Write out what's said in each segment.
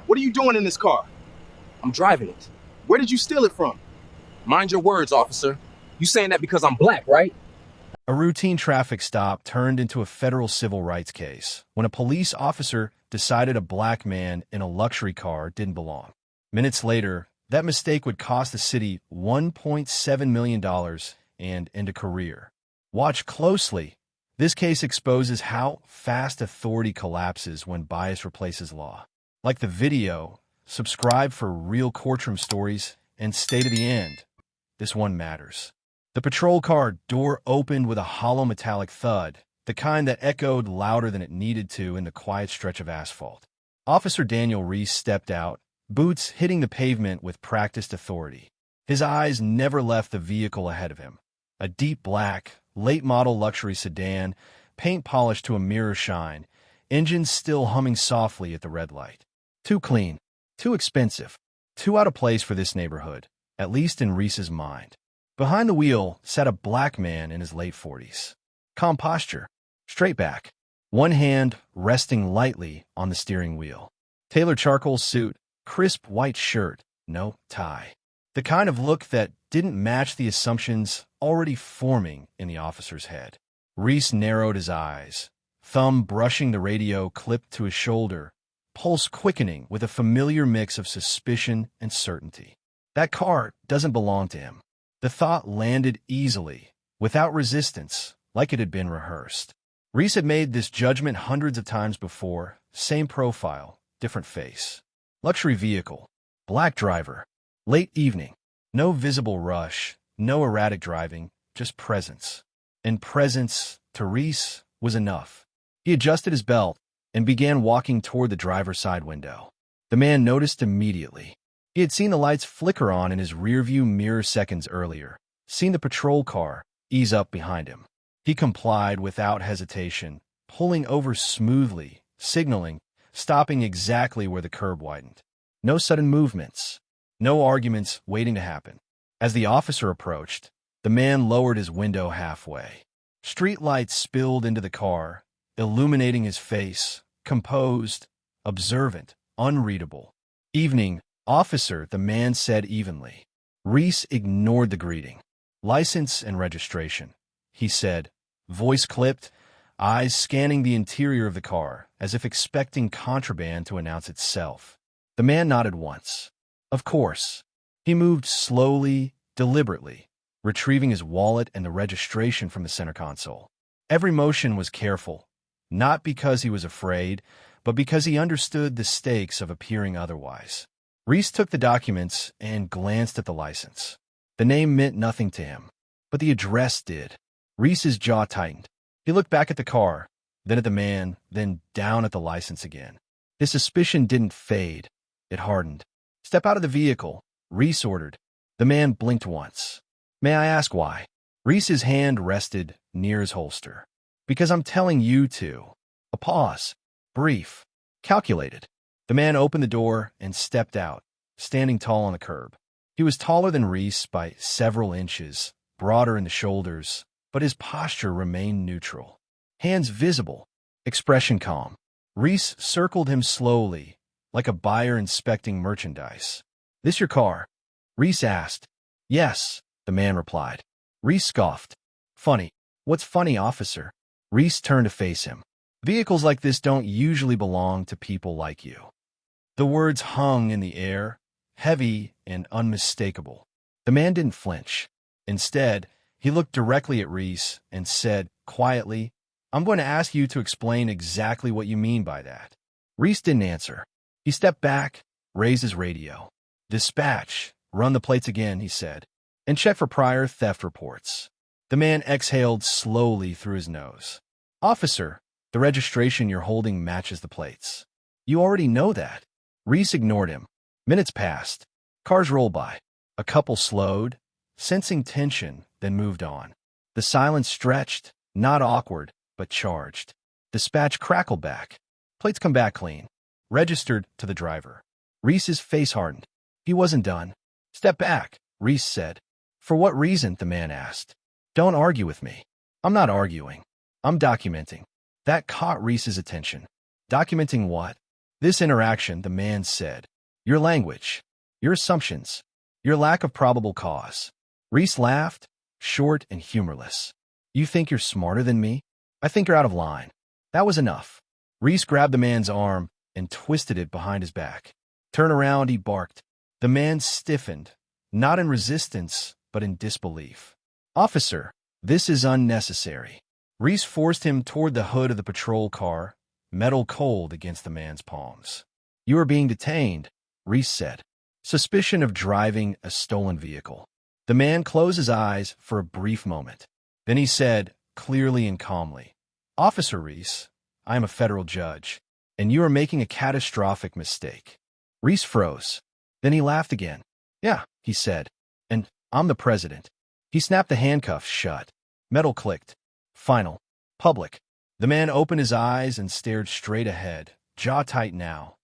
What are you doing in this car? I'm driving it. Where did you steal it from? Mind your words, officer. You saying that because I'm black, right? A routine traffic stop turned into a federal civil rights case when a police officer decided a black man in a luxury car didn't belong. Minutes later, that mistake would cost the city $1.7 million and end a career. Watch closely. This case exposes how fast authority collapses when bias replaces law. Like the video, subscribe for real courtroom stories and stay to the end. This one matters. The patrol car door opened with a hollow metallic thud, the kind that echoed louder than it needed to in the quiet stretch of asphalt. Officer Daniel Reese stepped out, boots hitting the pavement with practiced authority. His eyes never left the vehicle ahead of him. A deep black, late-model luxury sedan, paint polished to a mirror shine, engine still humming softly at the red light. Too clean, too expensive, too out of place for this neighborhood, at least in Reese's mind. Behind the wheel sat a black man in his late 40s. Calm posture, straight back, one hand resting lightly on the steering wheel. Tailored charcoal suit, crisp white shirt, no tie. The kind of look that didn't match the assumptions already forming in the officer's head. Reese narrowed his eyes, thumb brushing the radio clipped to his shoulder, pulse quickening with a familiar mix of suspicion and certainty. That car doesn't belong to him. The thought landed easily, without resistance, like it had been rehearsed. Reese had made this judgment hundreds of times before, same profile, different face. Luxury vehicle, black driver, late evening, no visible rush, no erratic driving, just presence. And presence, to Reese, was enough. He adjusted his belt and began walking toward the driver's side window. The man noticed immediately. He had seen the lights flicker on in his rearview mirror seconds earlier, seen the patrol car ease up behind him. He complied without hesitation, pulling over smoothly, signaling, stopping exactly where the curb widened. No sudden movements, no arguments waiting to happen. As the officer approached, the man lowered his window halfway. Street lights spilled into the car, illuminating his face, composed, observant, unreadable. "Evening, officer," the man said evenly. Reese ignored the greeting. "License and registration," he said, voice clipped, eyes scanning the interior of the car as if expecting contraband to announce itself. The man nodded once. Of course. He moved slowly, deliberately, retrieving his wallet and the registration from the center console. Every motion was careful, not because he was afraid, but because he understood the stakes of appearing otherwise. Reese took the documents and glanced at the license. The name meant nothing to him, but the address did. Reese's jaw tightened. He looked back at the car, then at the man, then down at the license again. His suspicion didn't fade. It hardened. "Step out of the vehicle," Reese ordered. The man blinked once. "May I ask why?" Reese's hand rested near his holster. "Because I'm telling you to." A pause. Brief. Calculated. The man opened the door and stepped out, standing tall on the curb. He was taller than Reese by several inches, broader in the shoulders, but his posture remained neutral. Hands visible, expression calm. Reese circled him slowly, like a buyer inspecting merchandise. "This your car?" Reese asked. "Yes," the man replied. Reese scoffed. "Funny." "What's funny, officer?" Reese turned to face him. "Vehicles like this don't usually belong to people like you." The words hung in the air, heavy and unmistakable. The man didn't flinch. Instead, he looked directly at Reese and said quietly, "I'm going to ask you to explain exactly what you mean by that." Reese didn't answer. He stepped back, raised his radio. "Dispatch, run the plates again," he said, "and check for prior theft reports." The man exhaled slowly through his nose. "Officer, the registration you're holding matches the plates." "You already know that." Reese ignored him. Minutes passed. Cars rolled by. A couple slowed, sensing tension, then moved on. The silence stretched, not awkward, but charged. Dispatch crackled back. "Plates come back clean. Registered to the driver." Reese's face hardened. He wasn't done. "Step back," Reese said. "For what reason?" the man asked. "Don't argue with me." "I'm not arguing. I'm documenting." That caught Reese's attention. "Documenting what?" This interaction, the man said. Your language, your assumptions, your lack of probable cause. Reese laughed, short and humorless. You think you're smarter than me? I think you're out of line. That was enough. Reese grabbed the man's arm and twisted it behind his back. Turn around, he barked. The man stiffened, not in resistance, but in disbelief. Officer, this is unnecessary. Reese forced him toward the hood of the patrol car, metal cold against the man's palms. You are being detained, Reese said. Suspicion of driving a stolen vehicle. The man closed his eyes for a brief moment. Then he said, clearly and calmly, Officer Reese, I am a federal judge, and you are making a catastrophic mistake. Reese froze. Then he laughed again. Yeah, he said, and I'm the president. He snapped the handcuffs shut. Metal clicked. Final. Public. The man opened his eyes and stared straight ahead, jaw tight now.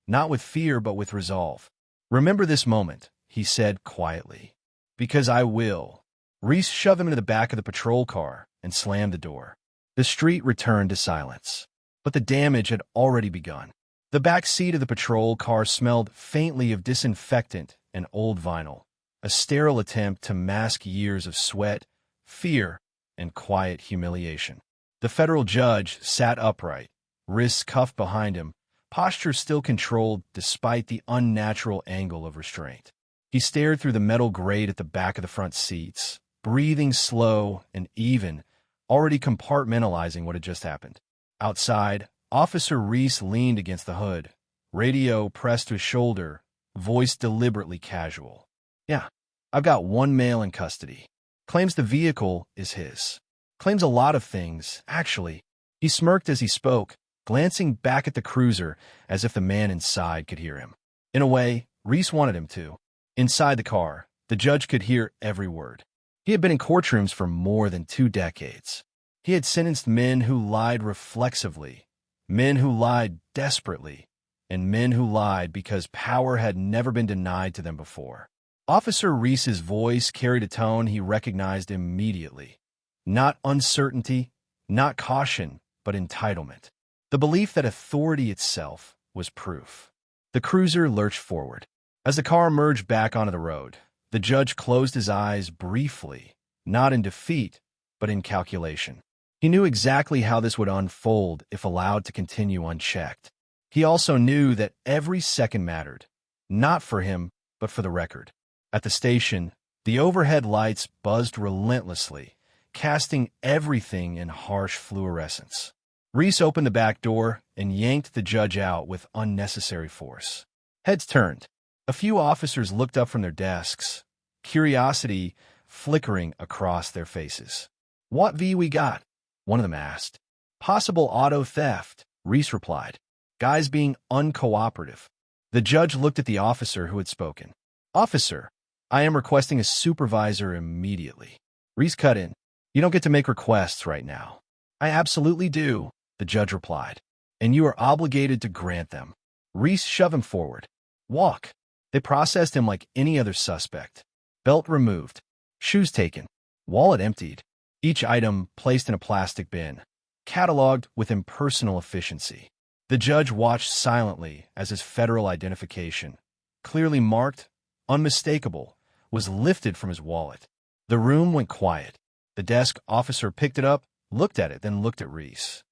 Not with fear, but with resolve. Remember this moment, he said quietly. Because I will. Reese shoved him into the back of the patrol car and slammed the door. The street returned to silence. But the damage had already begun. The back seat of the patrol car smelled faintly of disinfectant and old vinyl, a sterile attempt to mask years of sweat, fear, and quiet humiliation. The federal judge sat upright, wrists cuffed behind him, posture still controlled despite the unnatural angle of restraint. He stared through the metal grate at the back of the front seats, breathing slow and even, already compartmentalizing what had just happened. Outside, Officer Reese leaned against the hood, radio pressed to his shoulder, voice deliberately casual. Yeah, I've got one male in custody. Claims the vehicle is his. Claims a lot of things, actually. He smirked as he spoke, glancing back at the cruiser as if the man inside could hear him. In a way, Reese wanted him to. Inside the car, the judge could hear every word. He had been in courtrooms for more than 2 decades. He had sentenced men who lied reflexively, men who lied desperately, and men who lied because power had never been denied to them before. Officer Reese's voice carried a tone he recognized immediately. Not uncertainty, not caution, but entitlement. The belief that authority itself was proof. The cruiser lurched forward. As the car merged back onto the road, the judge closed his eyes briefly, not in defeat, but in calculation. He knew exactly how this would unfold if allowed to continue unchecked. He also knew that every second mattered, not for him, but for the record. At the station, the overhead lights buzzed relentlessly, casting everything in harsh fluorescence. Reese opened the back door and yanked the judge out with unnecessary force. Heads turned. A few officers looked up from their desks, curiosity flickering across their faces. What V we got? One of them asked. Possible auto theft, Reese replied. Guys being uncooperative. The judge looked at the officer who had spoken. Officer, I am requesting a supervisor immediately. Reese cut in. You don't get to make requests right now. I absolutely do, the judge replied. And you are obligated to grant them. Reese shoved him forward. Walk. They processed him like any other suspect. Belt removed. Shoes taken. Wallet emptied. Each item placed in a plastic bin. Cataloged with impersonal efficiency. The judge watched silently as his federal identification, clearly marked, unmistakable, was lifted from his wallet. The room went quiet. The desk officer picked it up, looked at it, then looked at Reese.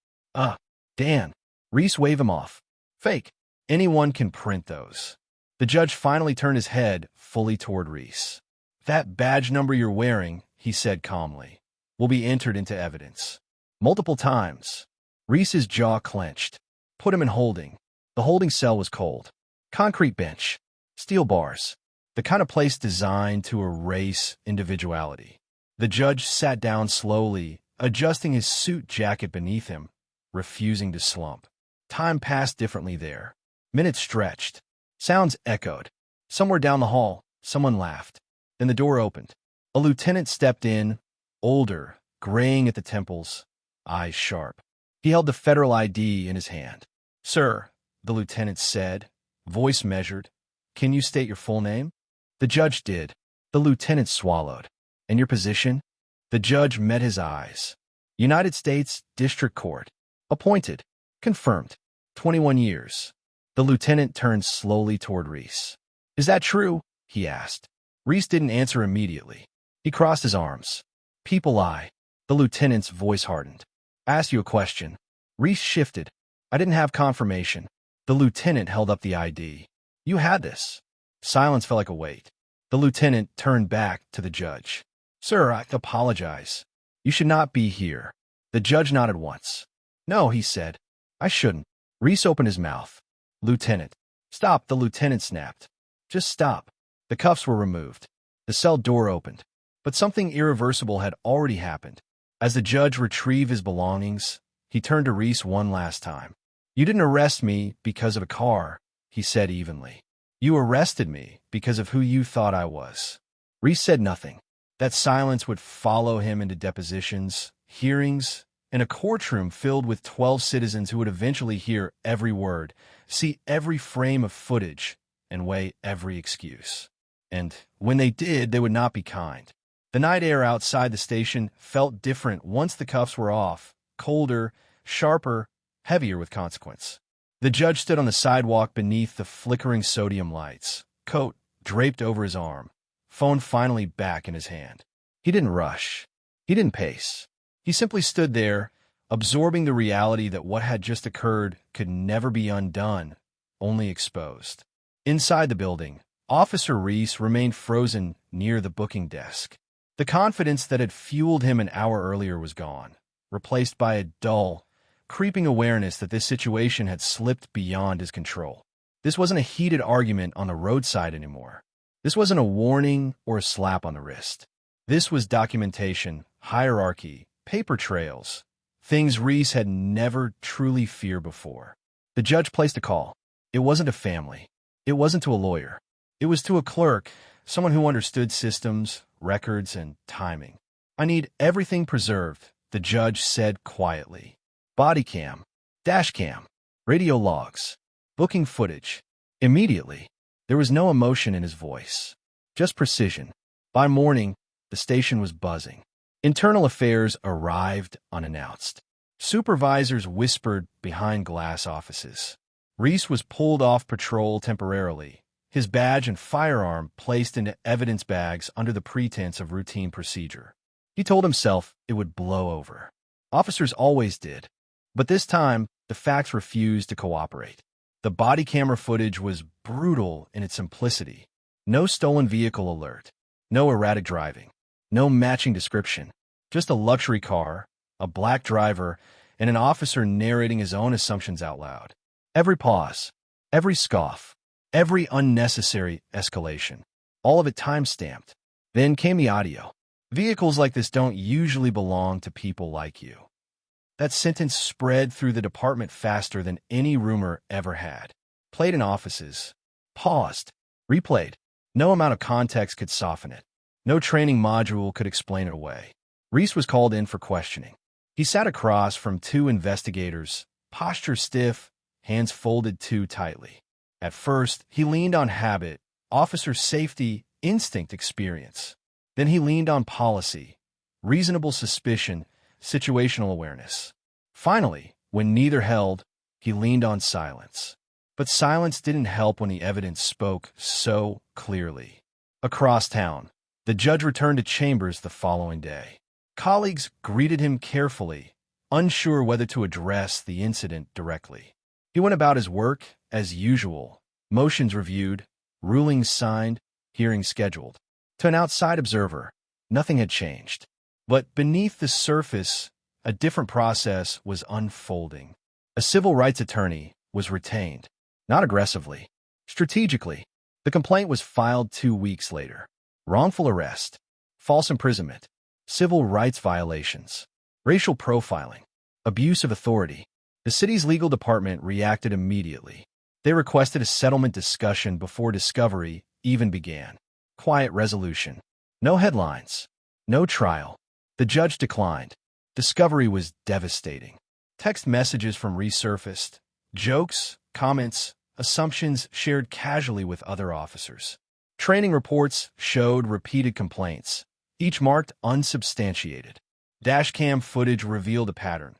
Dan. Reese waved him off. Fake. Anyone can print those. The judge finally turned his head fully toward Reese. That badge number you're wearing, he said calmly, will be entered into evidence. Multiple times. Reese's jaw clenched. Put him in holding. The holding cell was cold. Concrete bench. Steel bars. The kind of place designed to erase individuality. The judge sat down slowly, adjusting his suit jacket beneath him, refusing to slump. Time passed differently there. Minutes stretched. Sounds echoed. Somewhere down the hall, someone laughed. Then the door opened. A lieutenant stepped in, older, graying at the temples, eyes sharp. He held the federal ID in his hand. Sir, the lieutenant said, voice measured, can you state your full name? The judge did. The lieutenant swallowed. And your position? The judge met his eyes. United States District Court. Appointed. Confirmed. 21 years. The lieutenant turned slowly toward Reese. "Is that true?" he asked. Reese didn't answer immediately. He crossed his arms. "People lie." The lieutenant's voice hardened. "I asked you a question." Reese shifted. "I didn't have confirmation." The lieutenant held up the ID. "You had this." Silence felt like a weight. The lieutenant turned back to the judge. "Sir, I apologize. You should not be here." The judge nodded once. "No," he said. "I shouldn't." Reese opened his mouth. "Lieutenant." "Stop," the lieutenant snapped. "Just stop." The cuffs were removed. The cell door opened. But something irreversible had already happened. As the judge retrieved his belongings, he turned to Reese one last time. "You didn't arrest me because of a car," he said evenly. "You arrested me because of who you thought I was." Reese said nothing. That silence would follow him into depositions, hearings, in a courtroom filled with 12 citizens who would eventually hear every word, see every frame of footage, and weigh every excuse. And when they did, they would not be kind. The night air outside the station felt different once the cuffs were off, colder, sharper, heavier with consequence. The judge stood on the sidewalk beneath the flickering sodium lights, coat draped over his arm, phone finally back in his hand. He didn't rush. He didn't pace. He simply stood there, absorbing the reality that what had just occurred could never be undone, only exposed. Inside the building, Officer Reese remained frozen near the booking desk. The confidence that had fueled him an hour earlier was gone, replaced by a dull, creeping awareness that this situation had slipped beyond his control. This wasn't a heated argument on the roadside anymore. This wasn't a warning or a slap on the wrist. This was documentation, hierarchy, paper trails, things Reese had never truly feared before. The judge placed a call. It wasn't a family. It wasn't to a lawyer. It was to a clerk, someone who understood systems, records, and timing. "I need everything preserved," the judge said quietly. "Body cam, dash cam, radio logs, booking footage." Immediately, there was no emotion in his voice, just precision. By morning, the station was buzzing. Internal affairs arrived unannounced. Supervisors whispered behind glass offices. Reese was pulled off patrol temporarily, his badge and firearm placed into evidence bags under the pretense of routine procedure. He told himself it would blow over. Officers always did. But this time, the facts refused to cooperate. The body camera footage was brutal in its simplicity. No stolen vehicle alert, no erratic driving, no matching description, just a luxury car, a black driver, and an officer narrating his own assumptions out loud. Every pause, every scoff, every unnecessary escalation, all of it time-stamped. Then came the audio. "Vehicles like this don't usually belong to people like you." That sentence spread through the department faster than any rumor ever had. Played in offices. Paused. Replayed. No amount of context could soften it. No training module could explain it away. Reese was called in for questioning. He sat across from two investigators, posture stiff, hands folded too tightly. At first, he leaned on habit, officer safety, instinct experience. Then he leaned on policy, reasonable suspicion, situational awareness. Finally, when neither held, he leaned on silence. But silence didn't help when the evidence spoke so clearly. Across town, the judge returned to chambers the following day. Colleagues greeted him carefully, unsure whether to address the incident directly. He went about his work as usual, motions reviewed, rulings signed, hearings scheduled. To an outside observer, nothing had changed. But beneath the surface, a different process was unfolding. A civil rights attorney was retained, not aggressively, strategically. The complaint was filed 2 weeks later. Wrongful arrest, false imprisonment, civil rights violations, racial profiling, abuse of authority. The city's legal department reacted immediately. They requested a settlement discussion before discovery even began. Quiet resolution. No headlines. No trial. The judge declined. Discovery was devastating. Text messages from resurfaced. Jokes, comments, assumptions shared casually with other officers. Training reports showed repeated complaints, each marked unsubstantiated. Dashcam footage revealed a pattern.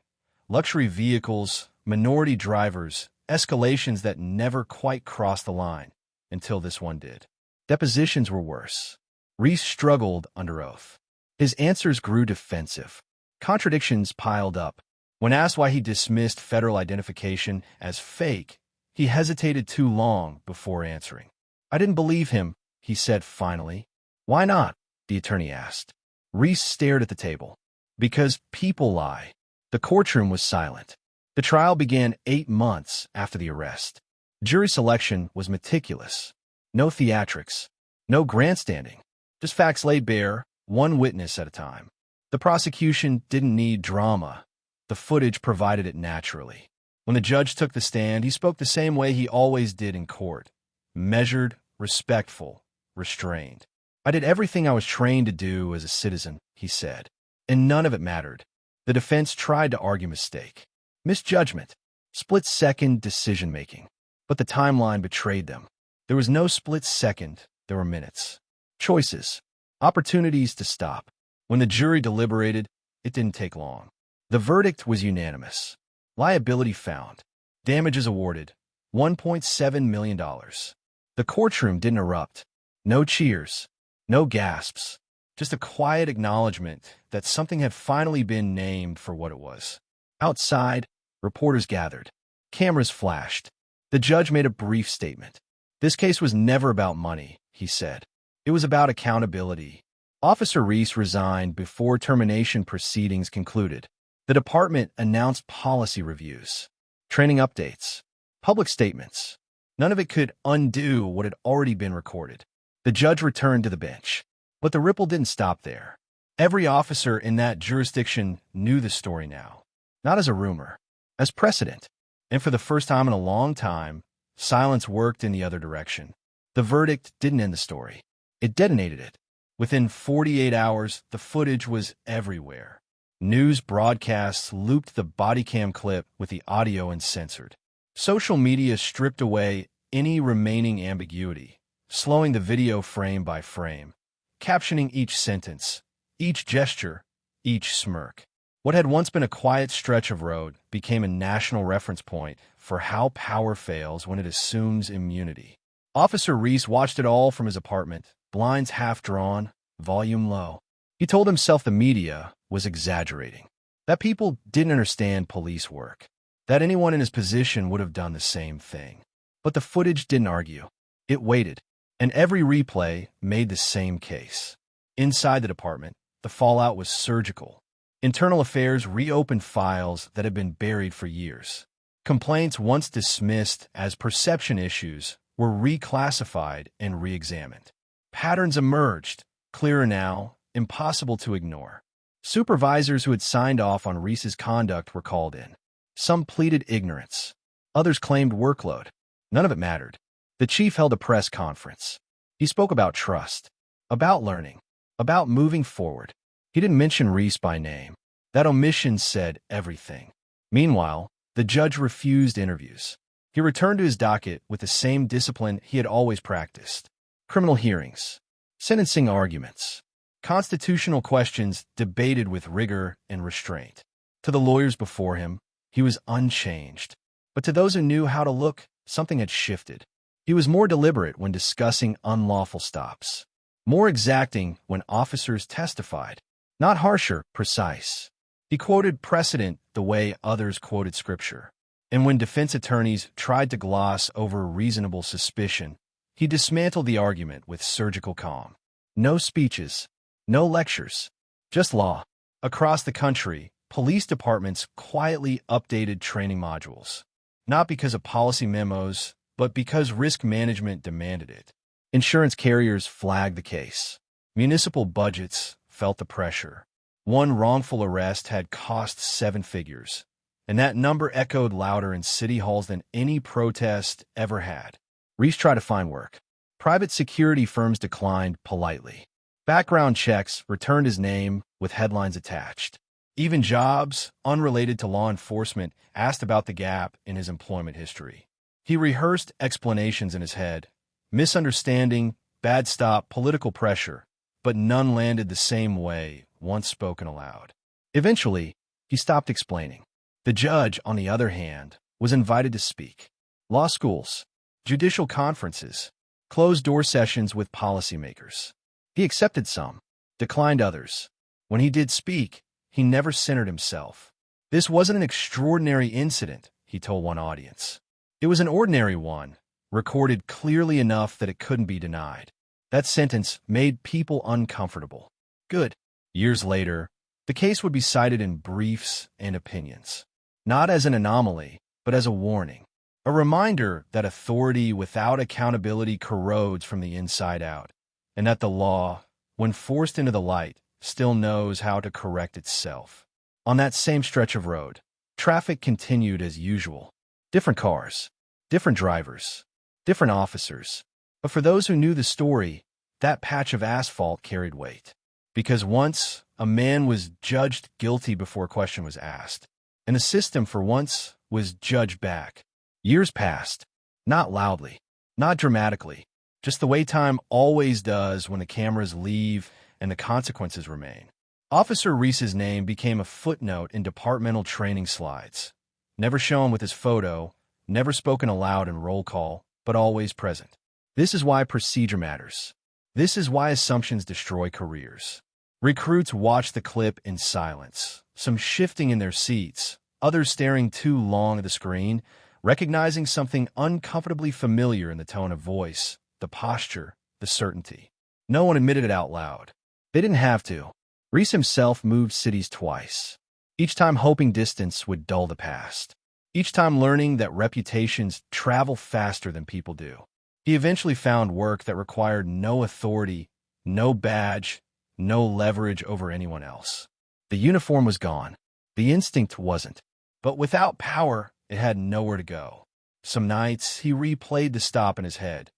Luxury vehicles, minority drivers, escalations that never quite crossed the line, until this one did. Depositions were worse. Reese struggled under oath. His answers grew defensive. Contradictions piled up. When asked why he dismissed federal identification as fake, he hesitated too long before answering. "I didn't believe him," he said finally. "Why not?" the attorney asked. Reese stared at the table. "Because people lie." The courtroom was silent. The trial began 8 months after the arrest. Jury selection was meticulous. No theatrics, no grandstanding, just facts laid bare, one witness at a time. The prosecution didn't need drama. The footage provided it naturally. When the judge took the stand, he spoke the same way he always did in court. Measured, respectful, restrained. "I did everything I was trained to do as a citizen," he said, "and none of it mattered." The defense tried to argue mistake, misjudgment, split-second decision-making, but the timeline betrayed them. There was no split second, there were minutes. Choices, opportunities to stop. When the jury deliberated, it didn't take long. The verdict was unanimous. Liability found. Damages awarded. $1.7 million. The courtroom didn't erupt. No cheers. No gasps. Just a quiet acknowledgement that something had finally been named for what it was. Outside, reporters gathered. Cameras flashed. The judge made a brief statement. "This case was never about money," he said. "It was about accountability." Officer Reese resigned before termination proceedings concluded. The department announced policy reviews, training updates, public statements. None of it could undo what had already been recorded. The judge returned to the bench. But the ripple didn't stop there. Every officer in that jurisdiction knew the story now. Not as a rumor, as precedent. And for the first time in a long time, silence worked in the other direction. The verdict didn't end the story. It detonated it. Within 48 hours, the footage was everywhere. News broadcasts looped the body cam clip with the audio uncensored. Social media stripped away any remaining ambiguity, slowing the video frame by frame, captioning each sentence, each gesture, each smirk. What had once been a quiet stretch of road became a national reference point for how power fails when it assumes immunity. Officer Reese watched it all from his apartment, blinds half drawn, volume low. He told himself the media was exaggerating, that people didn't understand police work, that anyone in his position would have done the same thing. But the footage didn't argue. It waited, and every replay made the same case. Inside the department, the fallout was surgical. Internal affairs reopened files that had been buried for years. Complaints once dismissed as perception issues were reclassified and re-examined. Patterns emerged, clearer now, impossible to ignore. Supervisors who had signed off on Reese's conduct were called in. Some pleaded ignorance. Others claimed workload. None of it mattered. The chief held a press conference. He spoke about trust, about learning, about moving forward. He didn't mention Reese by name. That omission said everything. Meanwhile, the judge refused interviews. He returned to his docket with the same discipline he had always practiced. Criminal hearings, sentencing arguments, constitutional questions debated with rigor and restraint. To the lawyers before him, he was unchanged. But to those who knew how to look, something had shifted. He was more deliberate when discussing unlawful stops, more exacting when officers testified, not harsher, precise. He quoted precedent the way others quoted scripture. And when defense attorneys tried to gloss over reasonable suspicion, he dismantled the argument with surgical calm. No speeches, no lectures, just law. Across the country, police departments quietly updated training modules, not because of policy memos, but because risk management demanded it. Insurance carriers flagged the case. Municipal budgets felt the pressure. One wrongful arrest had cost 7 figures, and that number echoed louder in city halls than any protest ever had. Reese tried to find work. Private security firms declined politely. Background checks returned his name with headlines attached. Even jobs unrelated to law enforcement asked about the gap in his employment history. He rehearsed explanations in his head. Misunderstanding, bad stop, political pressure, but none landed the same way once spoken aloud. Eventually, he stopped explaining. The judge, on the other hand, was invited to speak. law schools, judicial conferences, closed-door sessions with policymakers. He accepted some, declined others. When he did speak, he never centered himself. This wasn't an extraordinary incident, he told one audience. It was an ordinary one, recorded clearly enough that it couldn't be denied. That sentence made people uncomfortable. Good. Years later, the case would be cited in briefs and opinions, not as an anomaly, but as a warning, a reminder that authority without accountability corrodes from the inside out, and that the law, when forced into the light, still knows how to correct itself. On that same stretch of road, traffic continued as usual. Different cars, different drivers, different officers. But for those who knew the story, that patch of asphalt carried weight. Because once, a man was judged guilty before a question was asked, and the system, for once, was judged back. Years passed, not loudly, not dramatically, just the way time always does when the cameras leave and the consequences remain. Officer Reese's name became a footnote in departmental training slides, never shown with his photo, never spoken aloud in roll call, but always present. This is why procedure matters. This is why assumptions destroy careers. Recruits watch the clip in silence, some shifting in their seats, others staring too long at the screen, recognizing something uncomfortably familiar in the tone of voice, the posture, the certainty. No one admitted it out loud. They didn't have to. Reese himself moved cities twice, each time hoping distance would dull the past, each time learning that reputations travel faster than people do. He eventually found work that required no authority, no badge, no leverage over anyone else. The uniform was gone. The instinct wasn't. But without power, it had nowhere to go. Some nights, he replayed the stop in his head.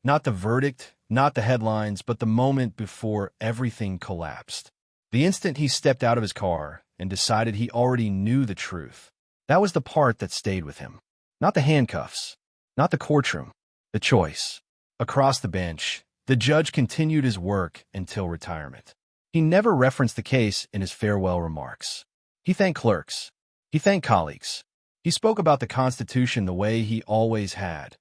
Not the verdict, not the headlines, but the moment before everything collapsed. The instant he stepped out of his car and decided he already knew the truth. That was the part that stayed with him. Not the handcuffs, not the courtroom, the choice. Across the bench, the judge continued his work until retirement. He never referenced the case in his farewell remarks. He thanked clerks. He thanked colleagues. He spoke about the Constitution the way he always had,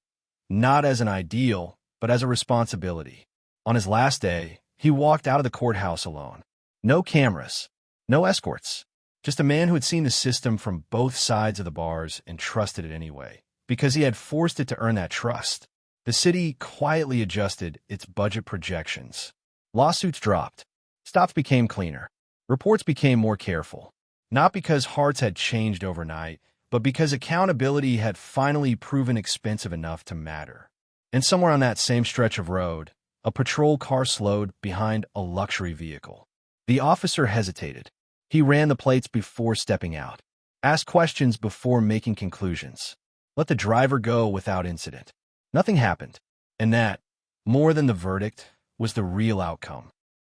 not as an ideal, but as a responsibility. On his last day, he walked out of the courthouse alone. No cameras, no escorts, just a man who had seen the system from both sides of the bars and trusted it anyway, because he had forced it to earn that trust. The city quietly adjusted its budget projections. Lawsuits dropped. Stops became cleaner. Reports became more careful. Not because hearts had changed overnight, but because accountability had finally proven expensive enough to matter. And somewhere on that same stretch of road, a patrol car slowed behind a luxury vehicle. The officer hesitated. He ran the plates before stepping out, asked questions before making conclusions, let the driver go without incident. Nothing happened, and that, more than the verdict, was the real outcome.